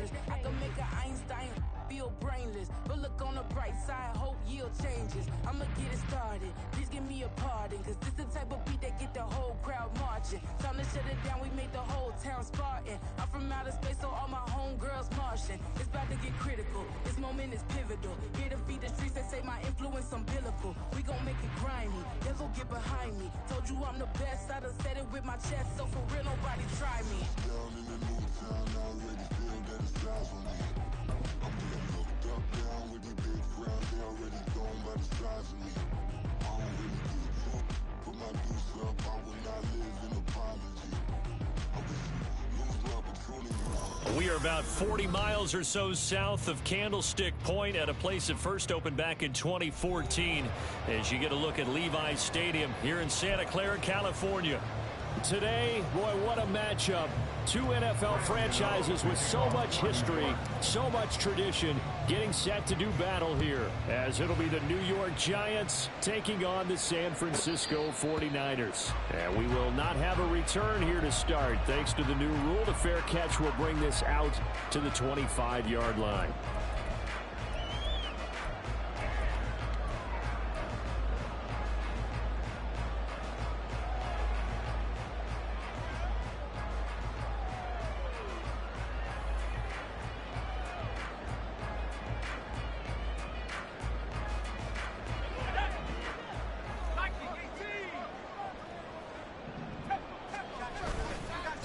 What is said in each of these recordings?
dangerous. I can make an Einstein feel brainless, but look on the bright side, hope yield changes. I'ma get it started, please give me a pardon, cause this the type of beat that get the whole crowd marching. Time to shut it down, we made the whole town Spartan. I'm from outer space, so all my homegirls Martian. It's about to get critical, this moment is pivotal. Here to feed the streets, they say my influence umbilical. We gon' make it grimy, devil get behind me. Told you I'm the best, I done said it with my chest, so for real nobody try me. Down in the new town, I already feel that it's eyes on me. I'm getting looked up, down with these big crowds, they already gone by the size of me. I don't really give a fuck, put my deuce up, I will not live in apology. I wish you lose the opportunity. We are about 40 miles or so south of Candlestick Point at a place that first opened back in 2014 as you get a look at Levi's Stadium here in Santa Clara, California. Today, boy, what a matchup. Two NFL franchises with so much history, so much tradition, getting set to do battle here, as it'll be the New York Giants taking on the San Francisco 49ers. And we will not have a return here to start. Thanks to the new rule, the fair catch will bring this out to the 25-yard line.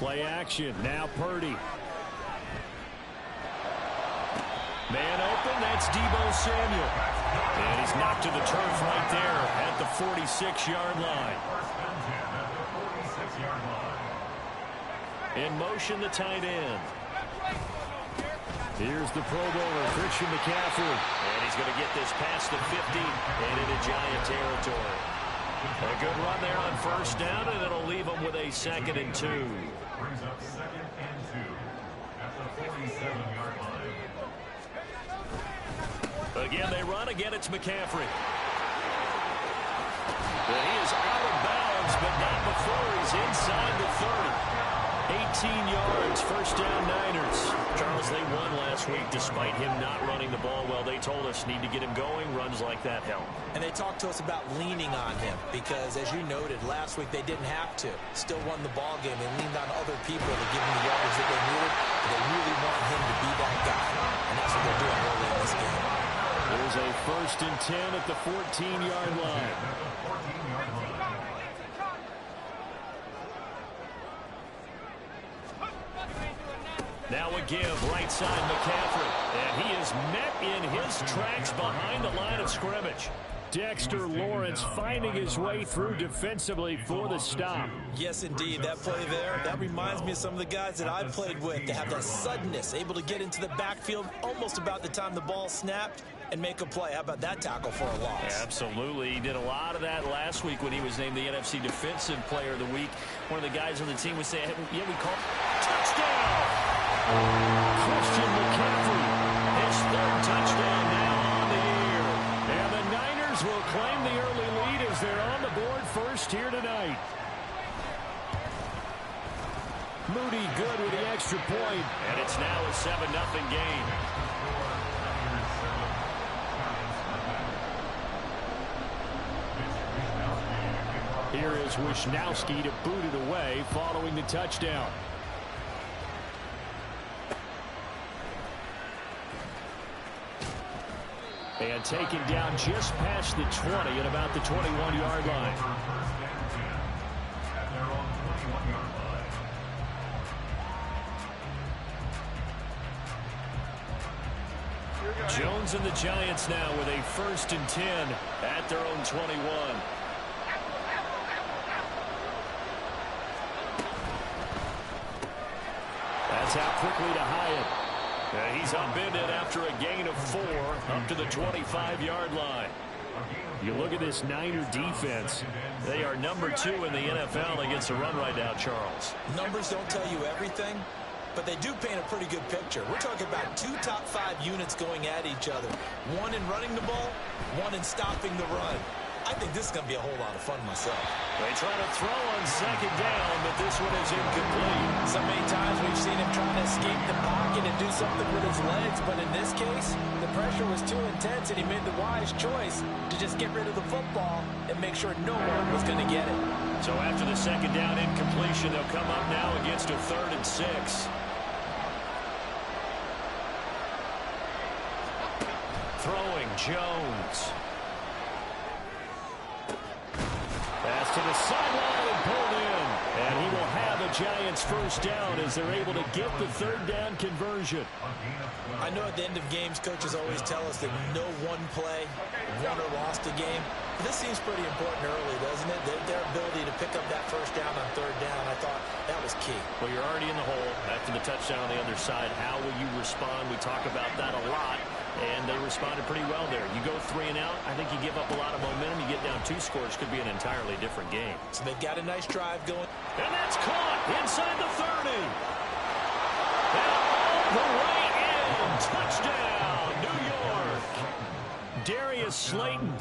Play action. Now Purdy. Man open. That's Deebo Samuel. And he's knocked to the turf right there at the 46-yard line. In motion, the tight end. Here's the Pro Bowler, Christian McCaffrey. And he's going to get this past the 50 and into Giant territory. A good run there on first down, and it'll leave them with a 2nd and 2. Brings up 2nd and 2 at the 47-yard line. Again, they run. Again, it's McCaffrey. And he is out of bounds, but not before he's inside the 30. 18 yards, first down Niners. Charles, they won last week despite him not running the ball well. They told us need to get him going. Runs like that help. And they talked to us about leaning on him because, as you noted, last week they didn't have to. Still won the ball game. They leaned on other people to give him the yardage that they needed. They really want him to be that guy, and that's what they're doing early in this game. There's a 1st and 10 at the 14-yard line. Now a give, right side McCaffrey. And he is met in his tracks behind the line of scrimmage. Dexter Lawrence finding his way through defensively for the stop. Yes, indeed. That play there, that reminds me of some of the guys that I played with. They have that suddenness, able to get into the backfield almost about the time the ball snapped and make a play. How about that tackle for a loss? Absolutely. He did a lot of that last week when he was named the NFC Defensive Player of the Week. One of the guys on the team would say, yeah, we call touchdown! Christian McCaffrey, his 3rd touchdown now on the year. And the Niners will claim the early lead as they're on the board first here tonight. Moody good with the extra point. And it's now a 7-0 game. Here is Wisnowski to boot it away following the touchdown. And taken down just past the 20 at about the 21-yard line. Jones and the Giants now with a 1st and 10 at their own 21. That's out quickly to Hyatt. He's upended after a gain of 4 up to the 25-yard line. You look at this Niner defense. They are number 2 in the NFL against the run right now, Charles. Numbers don't tell you everything, but they do paint a pretty good picture. We're talking about 2 top 5 units going at each other. One in running the ball, one in stopping the run. I think this is going to be a whole lot of fun myself. They try to throw on second down, but this one is incomplete. So many times we've seen him trying to escape the pocket and do something with his legs, but in this case, the pressure was too intense, and he made the wise choice to just get rid of the football and make sure no one was going to get it. So after the second down incompletion, they'll come up now against a 3rd and 6. Throwing Jones. Pass to the sideline and pulled in. And he will have a Giants first down as they're able to get the 3rd down conversion. I know at the end of games, coaches always tell us that no one play won or lost a game. But this seems pretty important early, doesn't it? Their ability to pick up that first down on 3rd down, I thought that was key. Well, you're already in the hole after the touchdown on the other side. How will you respond? We talk about that a lot. And they responded pretty well there. You go 3 and out, I think you give up a lot of momentum. You get down 2 scores, could be an entirely different game. So they've got a nice drive going. And that's caught inside the 30. And all the way in. Touchdown, New York. Darius Slayton,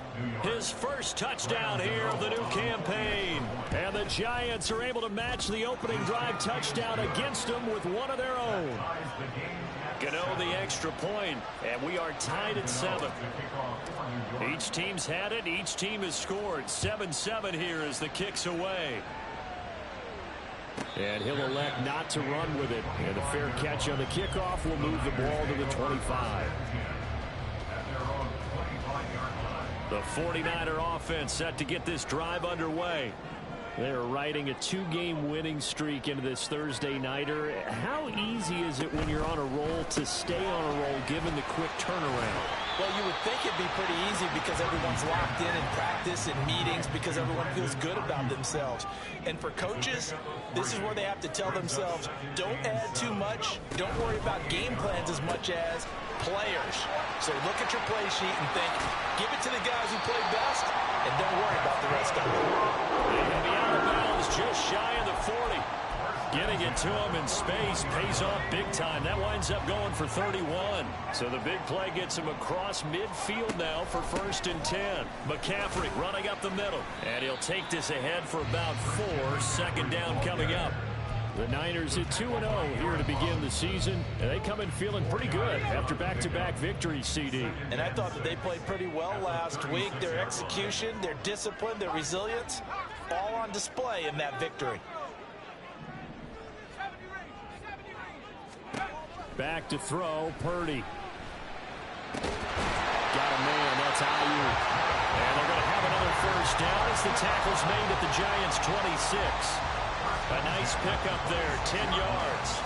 his first touchdown here of the new campaign. And the Giants are able to match the opening drive touchdown against them with one of their own. Gano the extra point, and we are tied at 7. Each team's had it. Each team has scored. 7-7 here as the kick's away. And he'll elect not to run with it. And a fair catch on the kickoff will move the ball to the 25. The 49er offense set to get this drive underway. They're riding a 2-game winning streak into this Thursday nighter. How easy is it when you're on a roll to stay on a roll given the quick turnaround? Well, you would think it'd be pretty easy because everyone's locked in practice and meetings because everyone feels good about themselves. And for coaches, this is where they have to tell themselves, don't add too much. Don't worry about game plans as much as players. So look at your play sheet and think, give it to the guys who play best, and don't worry about the rest of it. They'll be out of bounds just shy of the 40. Getting it to him in space pays off big time. That winds up going for 31. So the big play gets him across midfield now for 1st and 10. McCaffrey running up the middle. And he'll take this ahead for about 4. 2nd down coming up. The Niners at 2-0 here to begin the season. And they come in feeling pretty good after back-to-back victories, CD. And I thought that they played pretty well last week. Their execution, their discipline, their resilience, all on display in that victory. Back to throw, Purdy. Got a man, that's Ayuk. And they're going to have another first down as the tackle's made at the Giants' 26. A nice pickup there, 10 yards.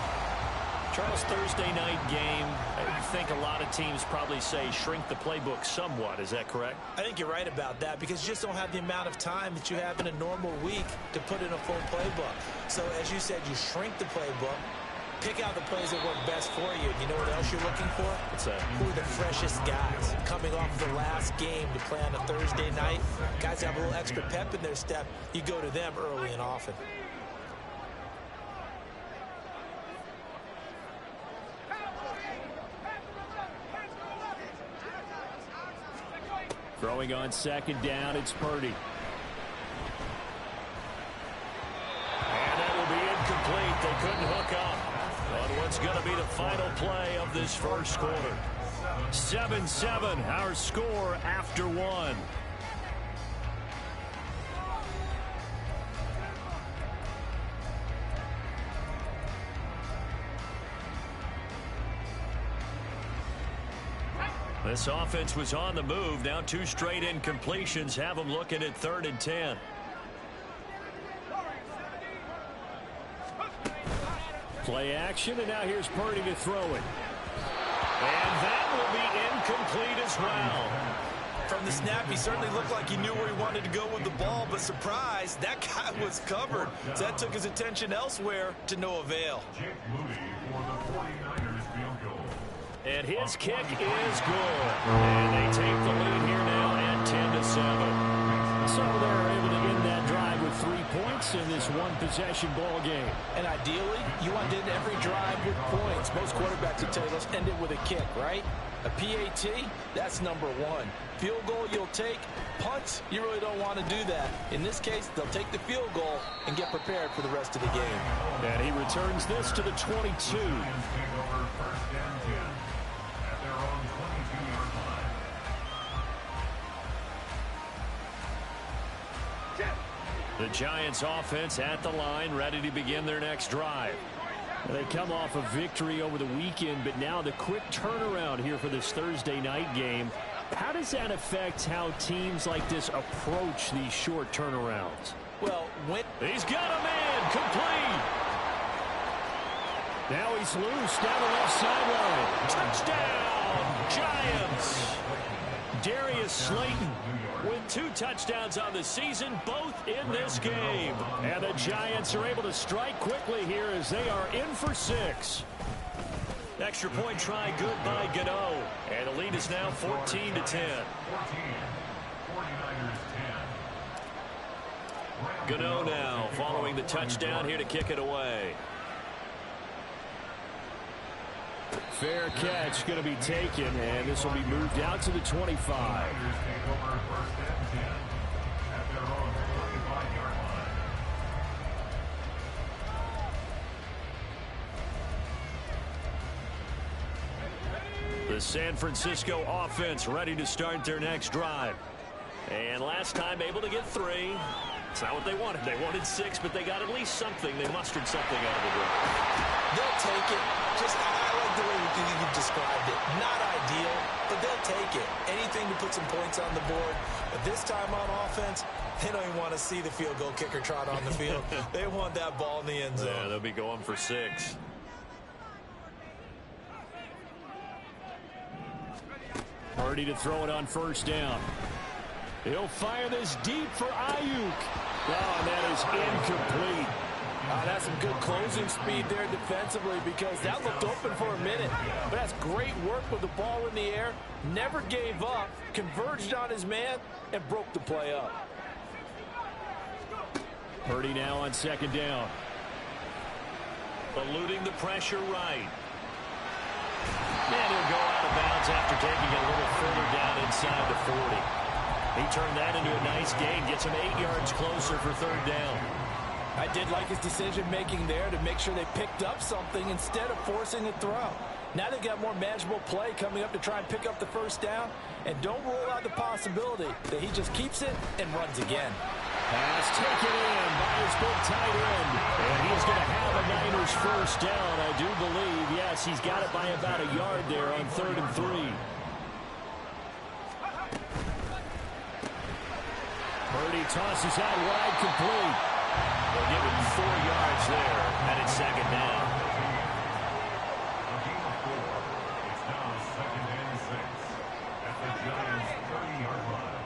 Charles, Thursday night game, I think a lot of teams probably say shrink the playbook somewhat. Is that correct? I think you're right about that because you just don't have the amount of time that you have in a normal week to put in a full playbook. So as you said, you shrink the playbook. Pick out the plays that work best for you. You know what else you're looking for? What's that? Who are the freshest guys coming off the last game to play on a Thursday night? Guys have a little extra pep in their step. You go to them early and often. Throwing on 2nd down, it's Purdy. And that will be incomplete. They couldn't hook up on what's going to be the final play of this first quarter. 7-7, our score after 1. This offense was on the move. Now 2 straight incompletions have them looking at 3rd and 10. Play action, and now here's Purdy to throw it. And that will be incomplete as well. From the snap, he certainly looked like he knew where he wanted to go with the ball, but surprise, that guy was covered. So that took his attention elsewhere to no avail. Jake Moody for the 49ers field goal. And his kick is good. And they take the lead here now at 10-7. So they're able to end that drive with 3 points. points in this one-possession ball game. And ideally, you want to end every drive with points. Most quarterbacks will tell you, let's end it with a kick, right? A PAT, that's number one. Field goal you'll take. Punts, you really don't want to do that. In this case, they'll take the field goal and get prepared for the rest of the game. And he returns this to the 22. The Giants offense at the line, ready to begin their next drive. They come off a victory over the weekend, but now the quick turnaround here for this Thursday night game. How does that affect how teams like this approach these short turnarounds? Well, he's got a man complete. Now he's loose down the left sideline. Touchdown, Giants. Darius Slayton with 2 touchdowns on the season, both in this game. And the Giants are able to strike quickly here as they are in for 6. Extra point try good by Gano. And the lead is now 14-10. Gano now following the touchdown here to kick it away. Fair catch going to be taken, and this will be moved out to the 25. The San Francisco offense ready to start their next drive. And last time able to get 3. It's not what they wanted. They wanted 6, but they got at least something. They mustered something out of the drive. They'll take it. Just, I like the way you've described it. Not ideal, but they'll take it. Anything to put some points on the board. But this time on offense, they don't even want to see the field goal kicker trot on the field. They want that ball in the end zone. Yeah, they'll be going for 6. Purdy to throw it on first down. He'll fire this deep for Ayuk. Oh, and that is incomplete. That's some good closing speed there defensively, because that looked open for a minute. But that's great work with the ball in the air. Never gave up, converged on his man, and broke the play up. Purdy now on second down. Eluding the pressure right. And he'll go out of bounds after taking it a little further down inside the 40. He turned that into a nice gain, gets him 8 yards closer for third down. I did like his decision-making there to make sure they picked up something instead of forcing a throw. Now they've got more manageable play coming up to try and pick up the first down. And don't rule out the possibility that he just keeps it and runs again. Pass taken in by his big tight end. And he's going to have a Niners first down, I do believe. Yes, he's got it by about a yard there on 3rd and 3. Purdy tosses out wide, complete. They'll give him 4 yards there, and it's second down. It's now 2nd and 6 at the Giants' 30-yard line.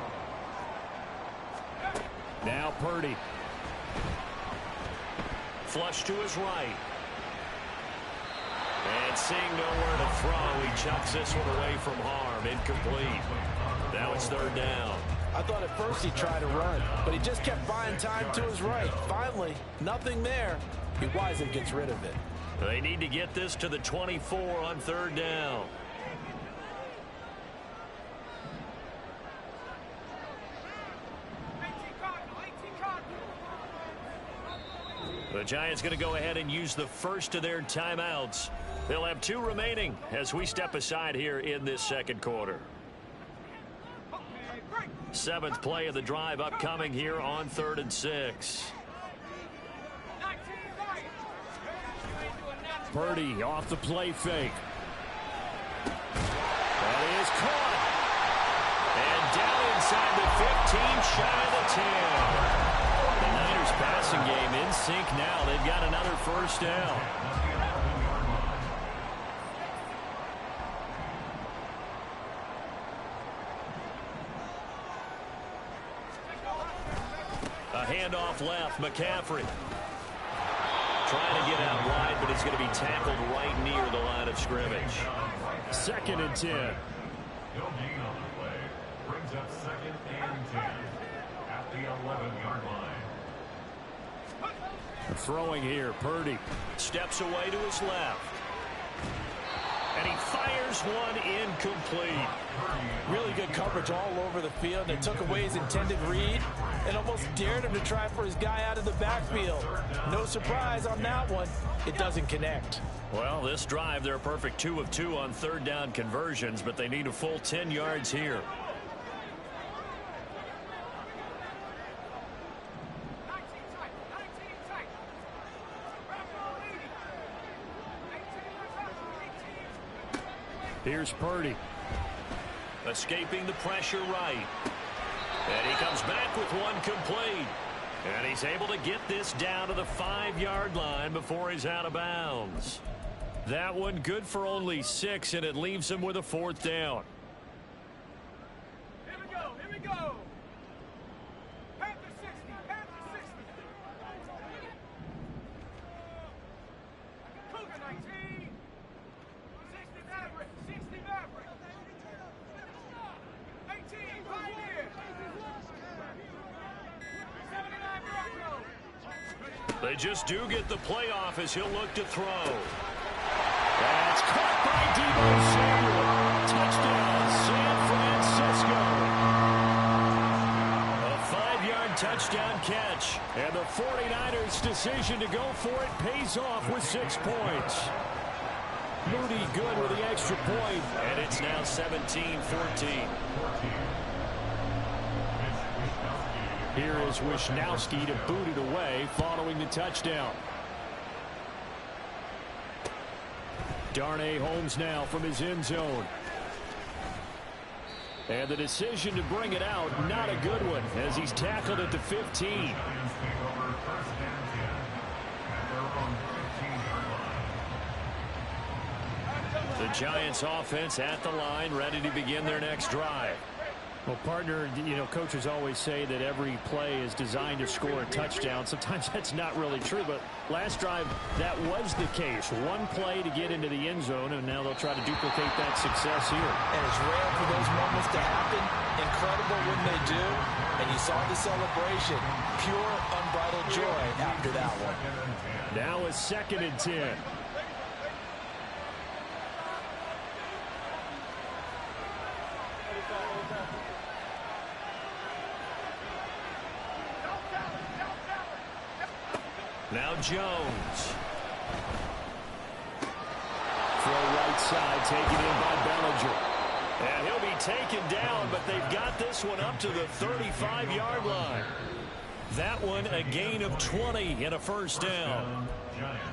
Now Purdy. Flush to his right. And seeing nowhere to throw, he chucks this one away from harm. Incomplete. Now it's 3rd down. I thought at first he'd try to run, but he just kept buying time to his right. Finally, nothing there. He wisely gets rid of it. They need to get this to the 24 on 3rd down. The Giants going to go ahead and use the first of their timeouts. They'll have 2 remaining as we step aside here in this second quarter. 7th play of the drive upcoming here on 3rd and 6. Purdy off the play fake. That is caught. And down inside the 15, shy of the 10. The Niners passing game in sync now. They've got another first down. A handoff left, McCaffrey. Trying to get out wide, but he's going to be tackled right near the line of scrimmage. 2nd and 10. He'll gain on the play. Brings up 2nd and 10 at the 11-yard line. Throwing here, Purdy steps away to his left. And he fires one incomplete. Really good coverage all over the field. They took away his intended read and almost dared him to try for his guy out of the backfield. No surprise on that one. It doesn't connect. Well, this drive, they're a perfect 2 of 2 on third down conversions, but they need a full 10 yards here. Here's Purdy. Escaping the pressure right. And he comes back with one complete. And he's able to get this down to the 5-yard line before he's out of bounds. That one good for only 6, and it leaves him with a 4th down. Here we go, here we go. Panther 60, Panther 60. Cougar 19. 60 Maverick, 60 Maverick. 18, Pioneer. 79 Bronco. They just do get the playoff as he'll look to throw. That's caught by Deebo Samuel. Touchdown, San Francisco. A 5-yard touchdown catch. And the 49ers' decision to go for it pays off with 6 points. Moody good with the extra point. And it's now 17-14. Here is Wisnowski to boot it away following the touchdown. Darnay Holmes now from his end zone. And the decision to bring it out, not a good one, as he's tackled at the 15. The Giants offense at the line, ready to begin their next drive. Well, partner, you know, coaches always say that every play is designed to score a touchdown. Sometimes that's not really true, but last drive, that was the case. One play to get into the end zone, and now they'll try to duplicate that success here. And it's rare for those moments to happen. Incredible when they do. And you saw the celebration. Pure, unbridled joy after that one. Now a 2nd and 10. Now Jones. Throw right side, taken in by Bellinger. And he'll be taken down, but they've got this one up to the 35-yard line. That one a gain of 20 and a 1st down.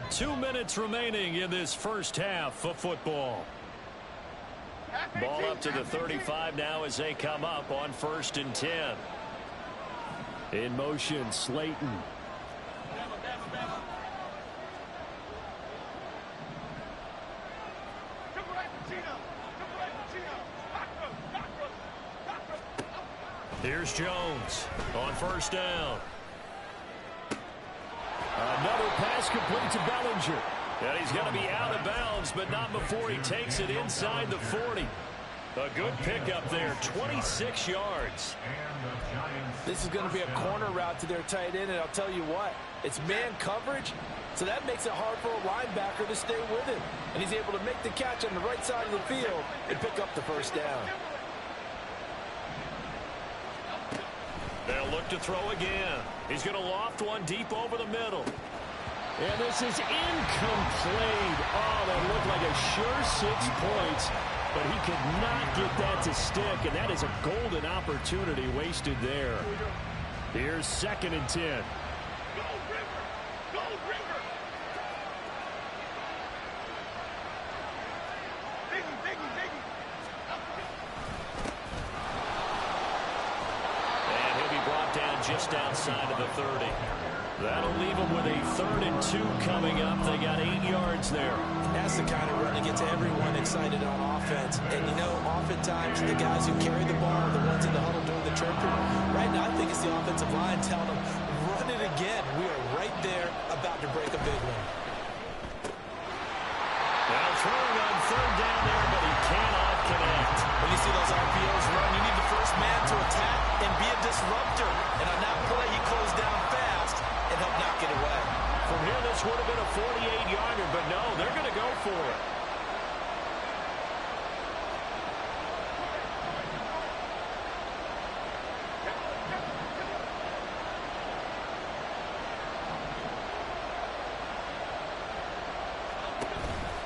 2 minutes remaining in this first half of football. Ball up to the 35 now as they come up on 1st and 10. In motion, Slayton. Here's Jones on 1st down. Another pass complete to Bellinger. And he's going to be out of bounds, but not before he takes it inside the 40. A good pickup there, 26 yards. This is going to be a corner route to their tight end, and I'll tell you what, it's man coverage, so that makes it hard for a linebacker to stay with him. And he's able to make the catch on the right side of the field and pick up the 1st down. They'll look to throw again. He's going to loft one deep over the middle. And this is incomplete. Oh, that looked like a sure 6 points, but he could not get that to stick, and that is a golden opportunity wasted there. Here's 2nd and 10. Go River! Go River! Biggie, Biggie, Biggie! And he'll be brought down just outside of the 30. That'll leave them with a 3rd and 2 coming up. They got 8 yards there. That's the kind of run that gets everyone excited on offense. And, you know, oftentimes the guys who carry the ball are the ones in the huddle doing the chirping. Right now, I think it's the offensive line telling them, run it again. We are right there about to break a big one. Now throwing on 3rd down there, but he cannot connect. When you see those RPOs run, you need the first man to attack and be a disruptor. And on that play, he closed down fast and helped knock it away. 48-yarder, but no, they're going to go for it.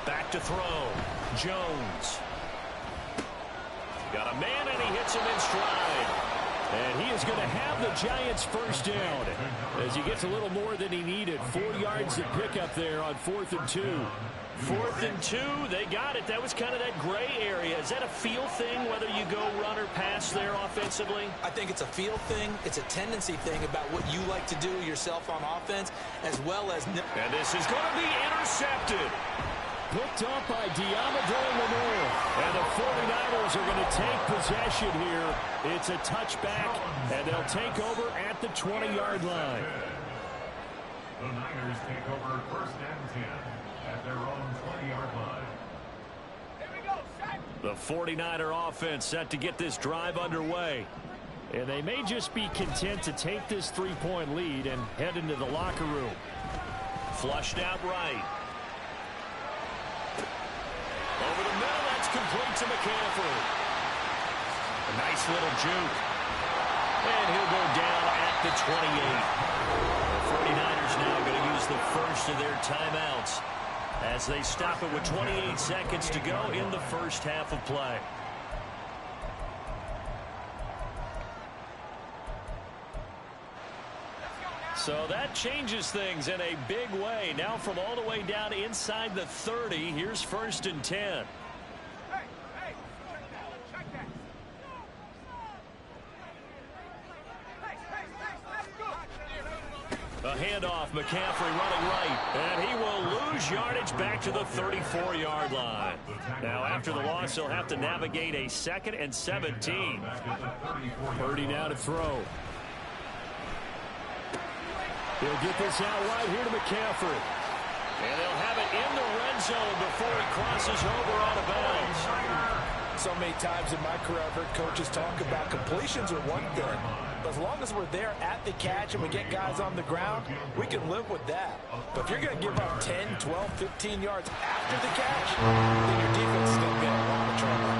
Back to throw. Jones. Got a man, and he hits him in stride. And he is going to have the Giants first down as he gets a little more than he needed. 4 yards to pick up there on 4th and 2. 4th and 2, they got it. That was kind of that gray area. Is that a feel thing, whether you go run or pass there offensively? I think it's a feel thing. It's a tendency thing about what you like to do yourself on offense, as well as... And this is going to be intercepted. Picked up by Deommodore Lenoir. And the 49ers are going to take possession here. It's a touchback, and they'll take over at the 20-yard line. The Niners take over 1st and 10 at their own 20-yard line. Here we go, set. The 49er offense set to get this drive underway. And they may just be content to take this 3-point lead and head into the locker room. Flushed out right. Over the middle, that's complete to McCaffrey. A nice little juke. And he'll go down at the 28. The 49ers now going to use the first of their timeouts as they stop it with 28 seconds to go in the first half of play. So that changes things in a big way. Now from all the way down inside the 30, here's 1st and 10. Hey, check that. A handoff, McCaffrey running right, and he will lose yardage back to the 34-yard line. Now after the loss, he'll have to navigate a 2nd and 17. Purdy now to throw. He'll get this out right here to McCaffrey. And they'll have it in the red zone before he crosses over out of bounds. So many times in my career, I've heard coaches talk about completions are one thing. But as long as we're there at the catch and we get guys on the ground, we can live with that. But if you're going to give up 10, 12, 15 yards after the catch, then your defense is going to get a lot of trouble.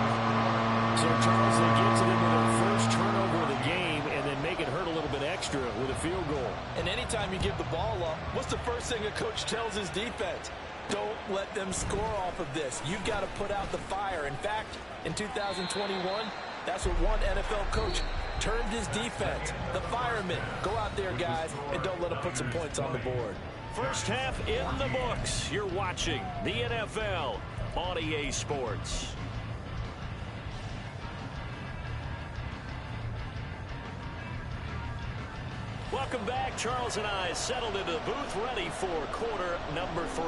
So, Charles, they get to them with their first turnover of the game and then make it hurt a little bit extra with a field goal. And anytime you give the ball up, what's the first thing a coach tells his defense? Don't let them score off of this. You've got to put out the fire. In fact, in 2021, that's what one NFL coach termed his defense. The firemen. Go out there, guys, and don't let them put some points on the board. First half in the books. You're watching the NFL on EA Sports. Welcome back. Charles and I settled into the booth, ready for quarter number 3.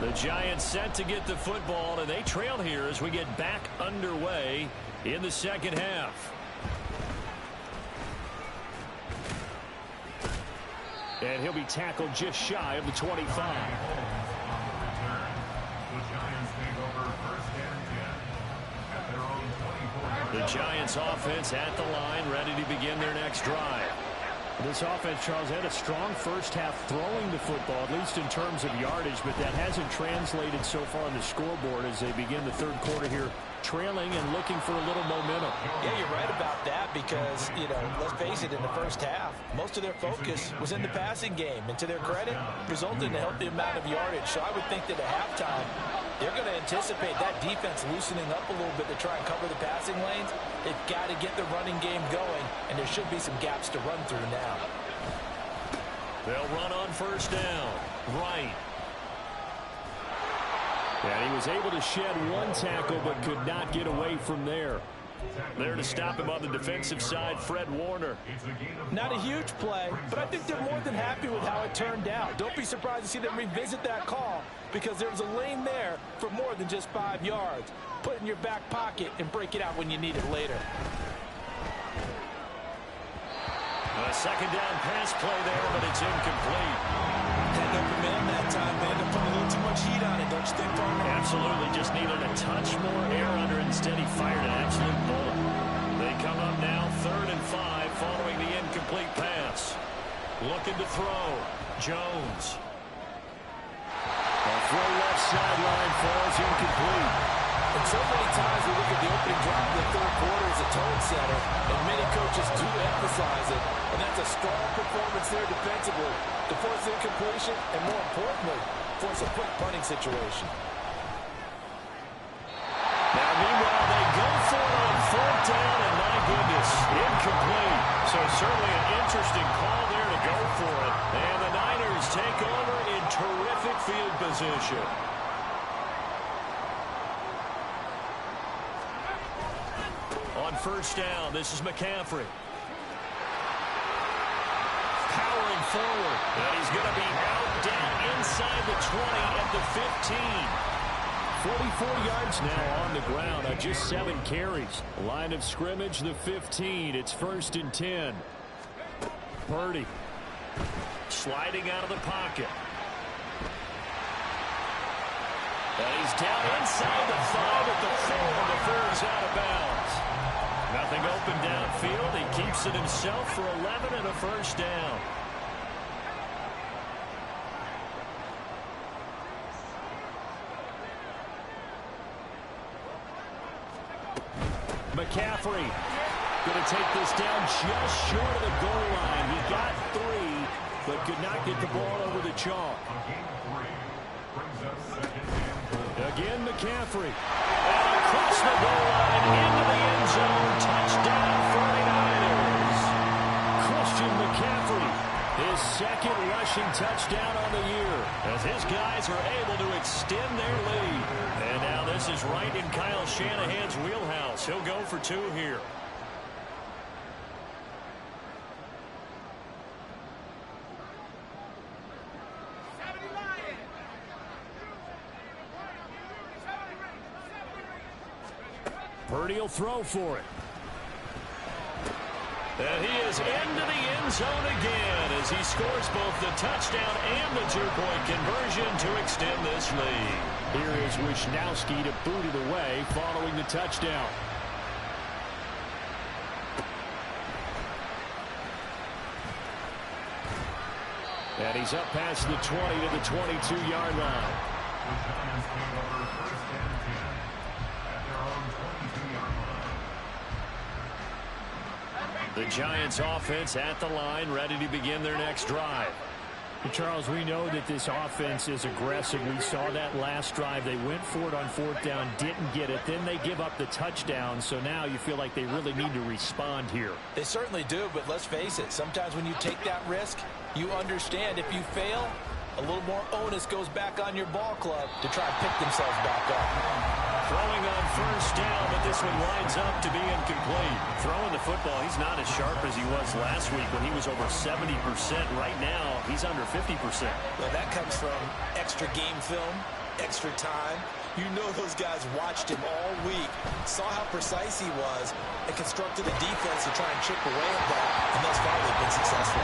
The Giants set to get the football, and they trail here as we get back underway in the second half. And he'll be tackled just shy of the 25. The Giants take over 1st and 10 at their own 24-yard line. The Giants offense at the line, ready to begin their next drive. This offense, Charles, had a strong first half throwing the football, at least in terms of yardage, but that hasn't translated so far on the scoreboard as they begin the third quarter here, trailing and looking for a little momentum. Yeah, you're right about that because, let's face it, in the first half, most of their focus was in the passing game. And to their credit, resulted in a healthy amount of yardage. So I would think that at halftime, they're going to anticipate that defense loosening up a little bit to try and cover the passing lanes. They've got to get the running game going, and there should be some gaps to run through now. They'll run on first down. Right. And he was able to shed one tackle but could not get away from there. There to stop him on the defensive side, Fred Warner. Not a huge play, but I think they're more than happy with how it turned out. Don't be surprised to see them revisit that call because there was a lane there for more than just 5 yards. Put it in your back pocket and break it out when you need it later. A second down pass play there, but it's incomplete. Had open man that time, man. They put a little too much heat on it, don't you think, partner? Absolutely, just needed a touch more air under it. Instead, he fired an absolute bullet. They come up now, 3rd and 5, following the incomplete pass. Looking to throw. Jones. A throw left sideline falls incomplete. And so many times we look at the opening drive of the third quarter as a tone setter, and many coaches do emphasize it, and that's a strong performance there defensively to force incompletion and, more importantly, force a quick punting situation. Now, meanwhile, they go for it on fourth down, and my goodness, incomplete. So certainly an interesting call there to go for it. And the Niners take over in terrific field position. On first down, this is McCaffrey. Powering forward, and he's going to be out down inside the 20 at the 15. 44 yards now on the ground on just 7 carries. Line of scrimmage, the 15. It's 1st and 10. Purdy sliding out of the pocket. And he's down inside the 5 at the 4. The 4 is out of bounds. Nothing open downfield. He keeps it himself for 11 and a first down. McCaffrey going to take this down just short of the goal line. He got 3, but could not get the ball over the chalk. Again, McCaffrey. And across the goal line into the end zone. Touchdown, 49ers. Christian McCaffrey, his 2nd rushing touchdown on the year, as his guys are able to extend their lead. And now this is right in Kyle Shanahan's wheelhouse. He'll go for 2 here. Purdy will throw for it. And he is into the end zone again as he scores both the touchdown and the 2-point conversion to extend this lead. Here is Wishnowski to boot it away following the touchdown. And he's up past the 20 to the 22-yard line. The Giants offense at the line, ready to begin their next drive. Charles, we know that this offense is aggressive. We saw that last drive. They went for it on fourth down, didn't get it. Then they give up the touchdown. So now you feel like they really need to respond here. They certainly do, but let's face it. Sometimes when you take that risk, you understand if you fail, a little more onus goes back on your ball club to try and pick themselves back up. Throwing on first down, but this one lines up to be incomplete. Throwing the football, he's not as sharp as he was last week when he was over 70%. Right now, he's under 50%. Well, that comes from extra game film, extra time. You know those guys watched him all week, saw how precise he was, and constructed a defense to try and chip away at that, and thus far they've been successful.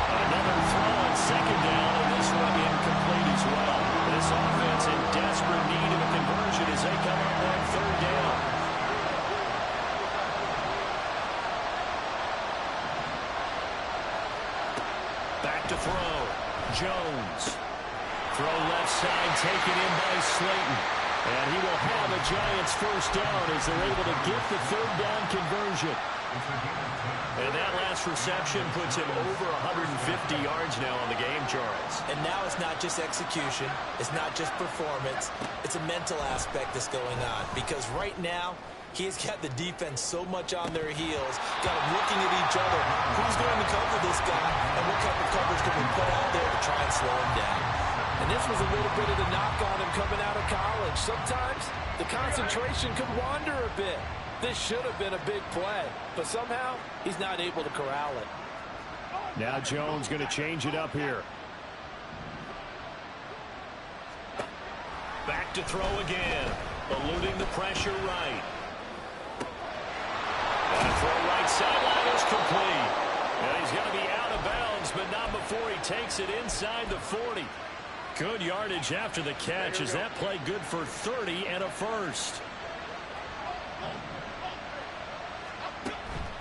Another throw on second down, and this one incomplete as well. This offense in desperate need of a conversion as they come up on third down. Back to throw. Jones. Throw left side, taken in by Slayton. And he will have a Giants first down as they're able to get the third down conversion. And that last reception puts him over 150 yards now on the game, Charles. And now it's not just execution. It's not just performance. It's a mental aspect that's going on. Because right now, he's got the defense so much on their heels, got them looking at each other. Who's going to cover this guy, and what type of coverage can we put out there to try and slow him down? And this was a little bit of the knock on him coming out of college. Sometimes the concentration could wander a bit. This should have been a big play, but somehow he's not able to corral it. Now Jones going to change it up here. Back to throw again, eluding the pressure right. And a throw right sideline is complete. And he's going to be out of bounds, but not before he takes it inside the 40. Good yardage after the catch as that play good for 30 and a first.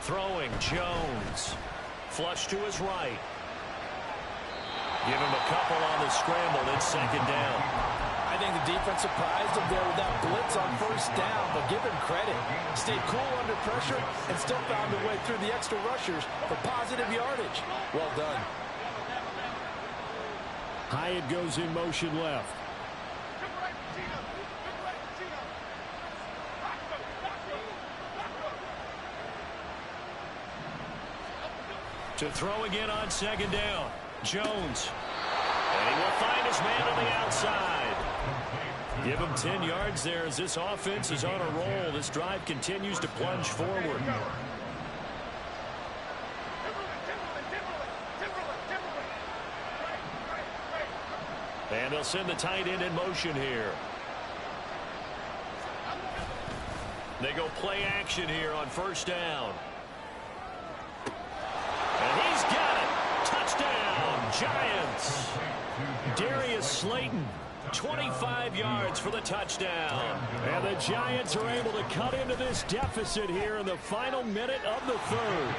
Throwing Jones. Flush to his right. Give him a couple on the scramble. It's second down. I think the defense surprised him there with that blitz on first down, but give him credit. Stayed cool under pressure and still found a way through the extra rushers for positive yardage. Well done. Hyatt goes in motion left. To throw again on second down. Jones. And he will find his man on the outside. Give him 10 yards there as this offense is on a roll. This drive continues to plunge forward. And they'll send the tight end in motion here. They go play action here on first down. And he's got it. Touchdown, Giants. Darius Slayton, 25 yards for the touchdown. And the Giants are able to cut into this deficit here in the final minute of the third.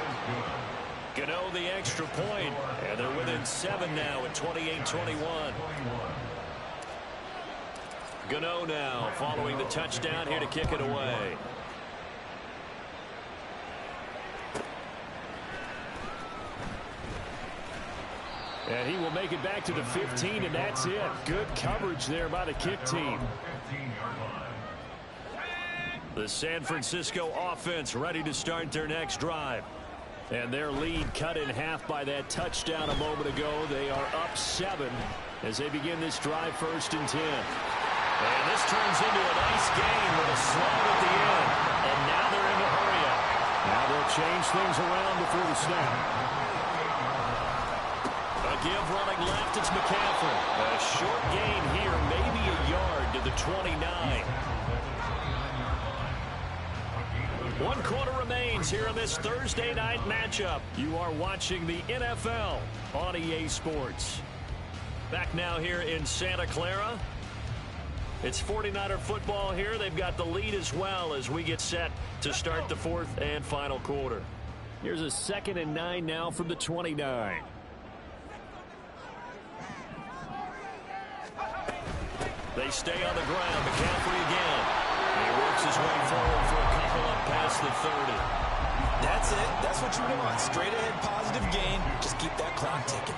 Gano the extra point, and they're within 7 now at 28-21. Gano now following the touchdown here to kick it away. And he will make it back to the 15, and that's it. Good coverage there by the kick team. The San Francisco offense ready to start their next drive. And their lead cut in half by that touchdown a moment ago. They are up 7 as they begin this drive, 1st and 10. And this turns into a nice gain with a slide at the end. And now they're in a hurry up. Now they'll change things around before the snap. A give running left, it's McCaffrey. A short gain here, maybe a yard to the 29. 1 quarter remains here in this Thursday night matchup. You are watching the NFL on EA Sports. Back now here in Santa Clara. It's 49er football here. They've got the lead as well as we get set to start the 4th and final quarter. Here's a 2nd and 9 now from the 29. They stay on the ground. McCaffrey again. He works his way forward for a couple up past the 30. That's it. That's what you want. Straight ahead positive gain. Just keep that clock ticking.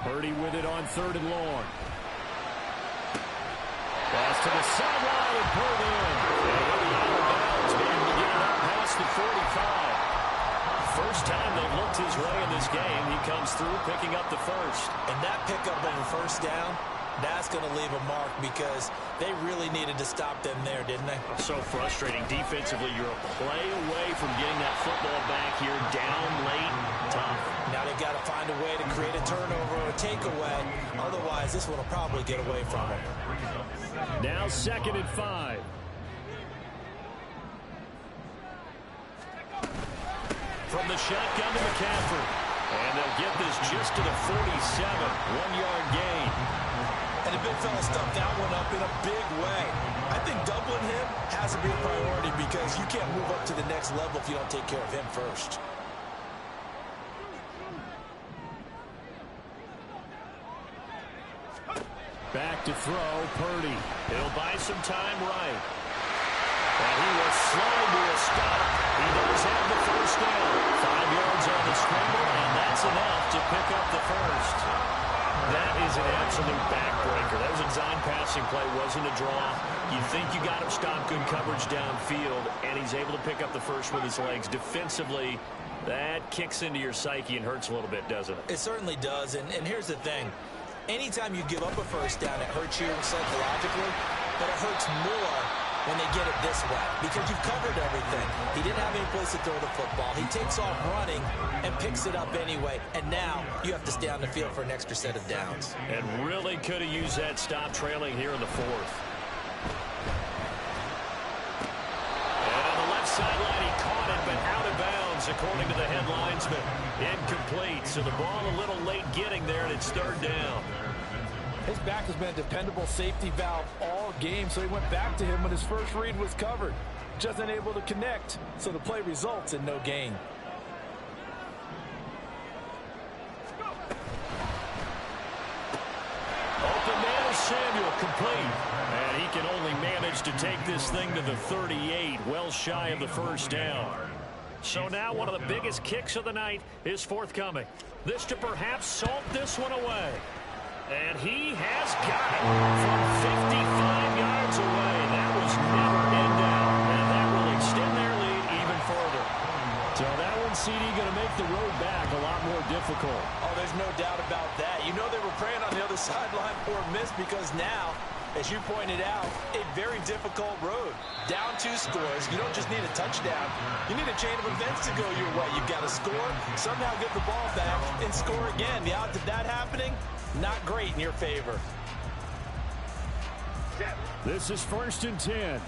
Purdy with it on 3rd and long. Pass to the sideline and pulled in. And he'll be out of bounds. Maybe get it up past the 45. First time they've looked his way in this game. He comes through picking up the first. And that pickup of a first down, that's going to leave a mark because they really needed to stop them there, didn't they? So frustrating. Defensively, you're a play away from getting that football back here down late. Tough. Now they've got to find a way to create a turnover or a takeaway. Otherwise, this one will probably get away from them. Now 2nd and 5. From the shotgun to McCaffrey. And they'll get this just to the 47. 1-yard gain. And the big fella stuffed that one up in a big way. I think doubling him has to be a priority because you can't move up to the next level if you don't take care of him first. Back to throw, Purdy. He'll buy some time right. And he will slide to a stop. He does have the first down. 5 yards on the scramble, and that's enough to pick up the first. That is an absolute backbreaker. That was a design passing play, wasn't a draw. You think you got him stopped, good coverage downfield, and he's able to pick up the first with his legs. Defensively, that kicks into your psyche and hurts a little bit, doesn't it? It certainly does, and here's the thing. Anytime you give up a first down, it hurts you psychologically, but it hurts more when they get it this way because you've covered everything. He didn't have any place to throw the football. He takes off running and picks it up anyway, and now you have to stay on the field for an extra set of downs. And really could have used that stop trailing here in the 4th. And on the left sideline, he caught it, but out of bounds, according to the head linesman. Incomplete, so the ball a little late getting there, and it's 3rd down. His back has been a dependable safety valve all game, so he went back to him when his first read was covered. just unable to connect, so the play results in no gain. Open man is Samuel, complete. And he can only manage to take this thing to the 38, well shy of the first down. So now one of the biggest kicks of the night is forthcoming. This to perhaps salt this one away. And he has got it from 55 yards away. That was never in doubt. And that will extend their lead even further. So that one, CD, going to make the road back a lot more difficult. Oh, there's no doubt about that. You know they were praying on the other sideline for a miss because now, as you pointed out, a very difficult road. Down 2 scores. You don't just need a touchdown. You need a chain of events to go your way. You've got to score, somehow get the ball back, and score again. The odds of that happening, not great in your favor. This is 1st and 10.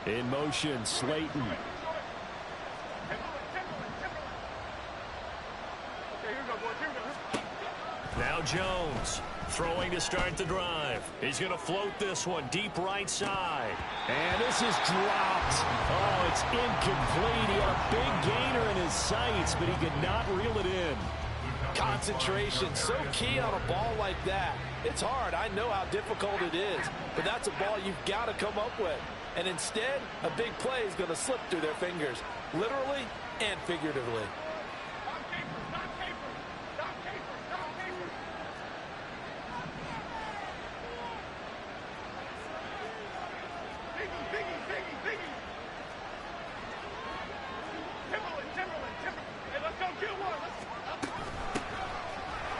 In motion, Slayton. Now Jones throwing to start the drive. He's going to float this one deep right side. And this is dropped. Oh, it's incomplete. He had a big gainer in his sights, but he could not reel it in. Concentration, so key on a ball like that. It's hard. I know how difficult it is, but that's a ball you've got to come up with. And instead, a big play is going to slip through their fingers, literally and figuratively.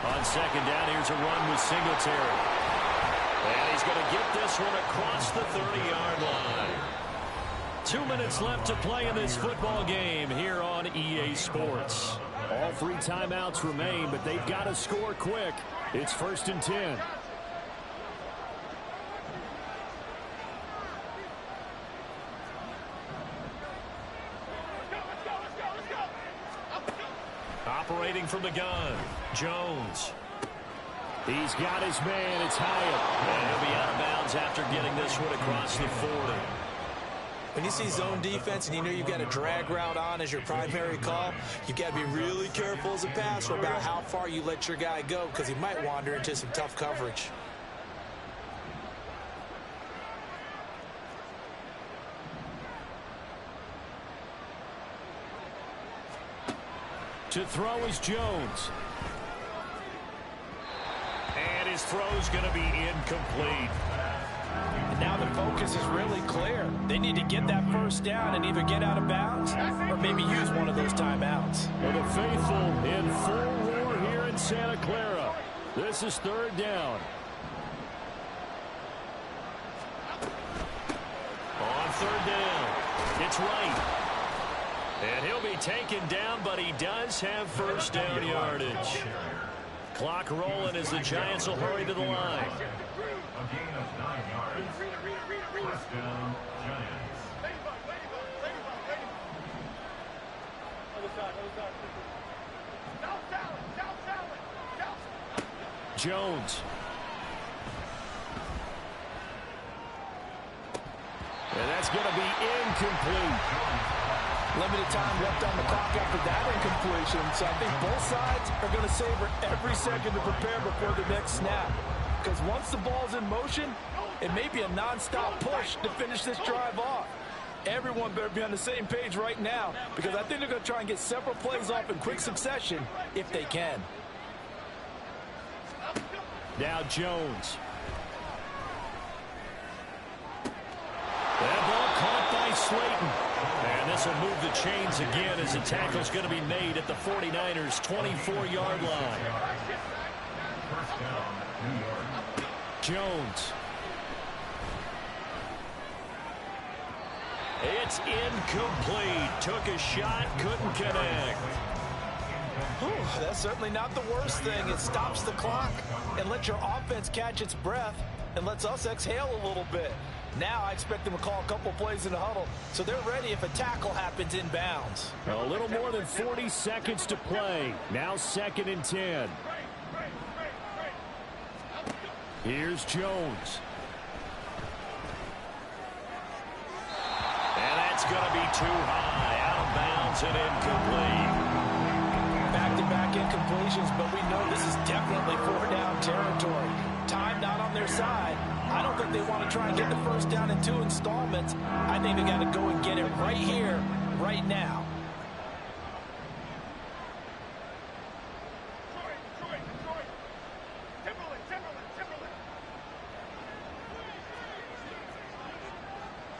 On second down, here's a run with Singletary. And he's going to get this one across the 30-yard line. 2 minutes left to play in this football game here on EA Sports. All 3 timeouts remain, but they've got to score quick. It's 1st and 10. Operating from the gun, Jones. He's got his man. It's Hyatt. And he'll be out of bounds after getting this one across the 40. When you see zone defense and you know you've got a drag route on as your primary call, you've got to be really careful as a passer about how far you let your guy go because he might wander into some tough coverage. To throw is Jones. And his throw's going to be incomplete. And now the focus is really clear. They need to get that first down and either get out of bounds or maybe use one of those timeouts. Well, the faithful in full roar here in Santa Clara. This is 3rd down. On 3rd down, it's Wright. And he'll be taken down, but he does have first down yardage. Clock rolling as the Giants will hurry to the line. A gain of 9 yards. First down, Giants. Jones. And that's going to be incomplete. Limited time left on the clock after that incompletion, so I think both sides are going to savor every second to prepare before the next snap. Because once the ball's in motion, it may be a non-stop push to finish this drive off. Everyone better be on the same page right now because I think they're going to try and get several plays off in quick succession if they can. Now Jones. That ball caught by Slayton. And this will move the chains again as the tackle's going to be made at the 49ers' 24-yard line. First down, New York. Jones. It's incomplete. Took a shot, couldn't connect. Whew, that's certainly not the worst thing. It stops the clock and lets your offense catch its breath and lets us exhale a little bit. Now I expect them to call a couple plays in the huddle, so they're ready if a tackle happens inbounds. A little more than 40 seconds to play. Now 2nd and 10. Here's Jones. going to be too high, out of bounds and incomplete. Back-to-back incompletions, but we know this is definitely 4-down territory. Time not on their side. I don't think they want to try and get the first down in 2 installments. I think they got to go and get it right here, right now. Detroit. Timberland.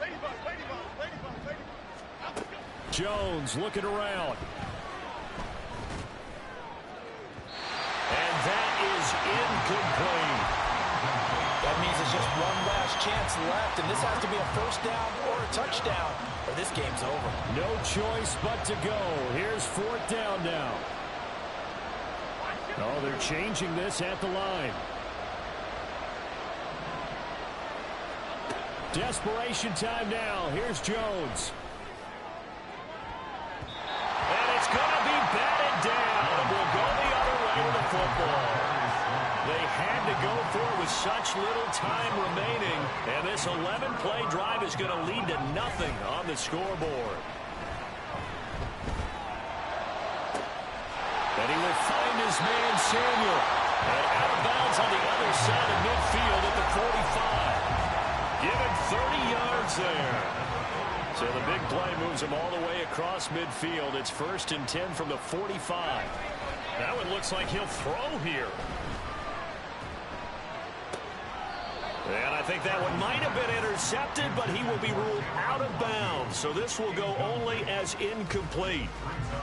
Ladybug. Jones looking around. And that is incomplete. That means it's just one last chance left, and this has to be a first down or a touchdown, or this game's over. No choice but to go. Here's 4th down now. Oh, they're changing this at the line. Desperation time now. Here's Jones. And it's going to be batted down. We'll go the other way with the football. They had to go for it with such little time remaining. And this 11-play drive is going to lead to nothing on the scoreboard. And he will find his man, Samuel. And out of bounds on the other side of midfield at the 45. Given 30 yards there. So the big play moves him all the way across midfield. It's 1st and 10 from the 45. That one looks like he'll throw here. And I think that one might have been intercepted, but he will be ruled out of bounds. So this will go only as incomplete.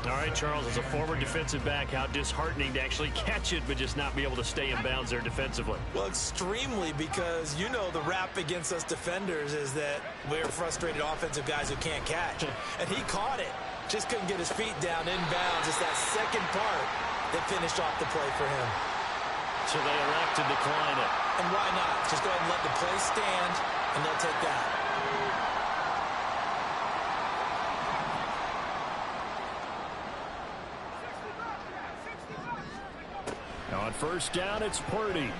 All right, Charles, as a former defensive back, how disheartening to actually catch it, but just not be able to stay in bounds there defensively. Well, extremely, because you know the rap against us defenders is that we're frustrated offensive guys who can't catch. And he caught it. Just couldn't get his feet down in bounds. It's that second part that finished off the play for him. So they elect to decline it. And why not? Just go ahead and let the play stand, and they'll take that. Now on 1st down, it's Purdy.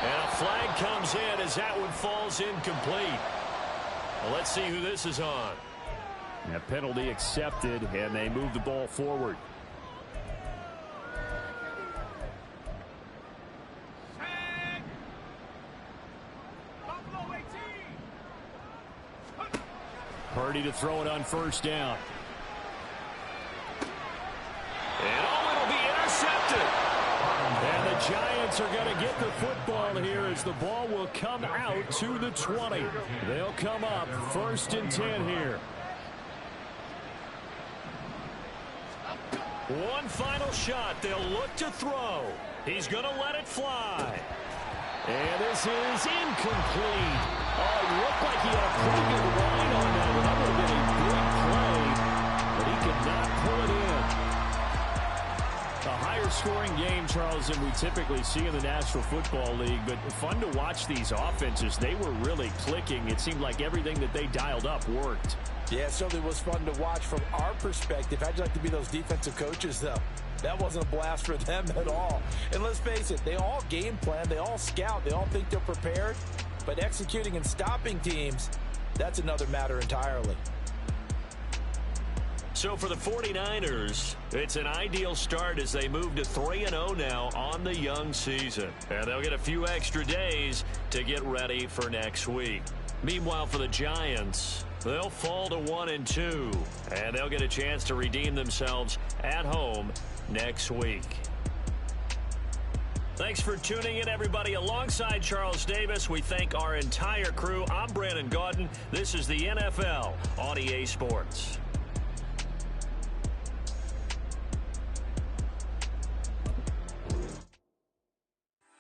And a flag comes in as that one falls incomplete. Well, let's see who this is on. That penalty accepted, and they move the ball forward. Purdy to throw it on 1st down. And it'll be intercepted. And the Giants are going to get the football here as the ball will come out to the 20. They'll come up 1st and 10 here. One final shot. They'll look to throw. He's going to let it fly. And this is incomplete. Oh, it looked like he had a pretty good line on that. That would have been a big play, but he could not pull it in. A higher scoring game, Charles, than we typically see in the National Football League, but fun to watch these offenses. They were really clicking. It seemed like everything that they dialed up worked. Yeah, it certainly was fun to watch from our perspective. How'd you like to be those defensive coaches, though? That wasn't a blast for them at all. And let's face it, they all game plan, they all scout, they all think they're prepared. But executing and stopping teams, that's another matter entirely. So for the 49ers, it's an ideal start as they move to 3-0 now on the young season. And they'll get a few extra days to get ready for next week. Meanwhile, for the Giants, they'll fall to 1-2, and they'll get a chance to redeem themselves at home next week. Thanks for tuning in, everybody. Alongside Charles Davis, we thank our entire crew. I'm Brandon Gaudin. This is the NFL on EA Sports.